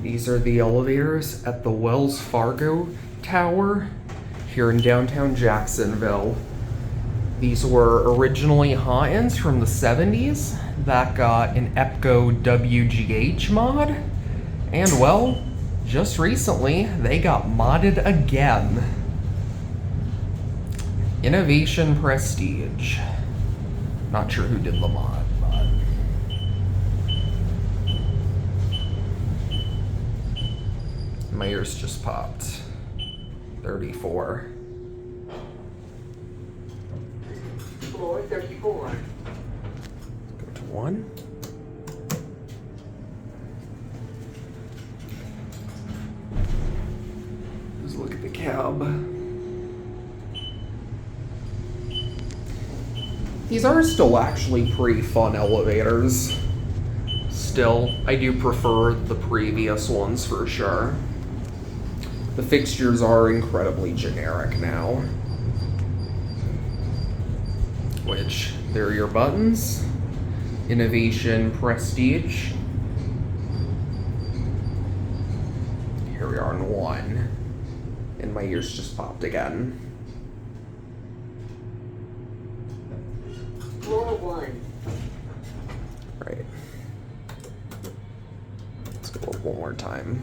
These are the elevators at the Wells Fargo Tower here in downtown Jacksonville. These were originally Haughton's from the 70s that got an EPCO WGH mod. And well, just recently they got modded again. Innovation Prestige. Not sure who did the mod, but my ears just popped. 34. Floor 34. Go to 1. Let's look at the cab. These are still actually pretty fun elevators. Still, I do prefer the previous ones for sure. The fixtures are incredibly generic now. Which, there are your buttons. Innovation Prestige. Here we are on 1. And my ears just popped again. Floor 1. Right. Let's go one more time.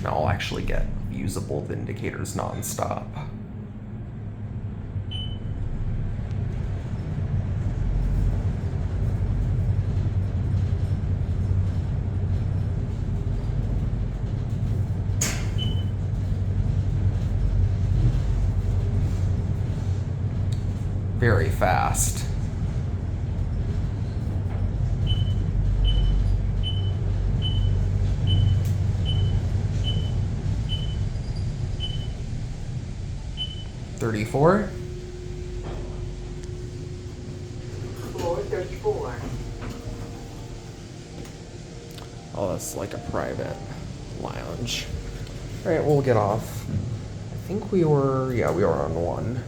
Now I'll actually get usable Vindicators nonstop. Very fast. $34. Floor 34. Oh, that's like a private lounge. All right, we'll get off. I think we were on 1.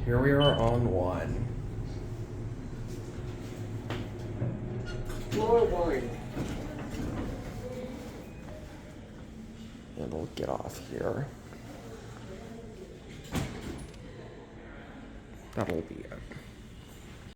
Here we are on 1. Floor 1. And we'll get off here. That'll be it.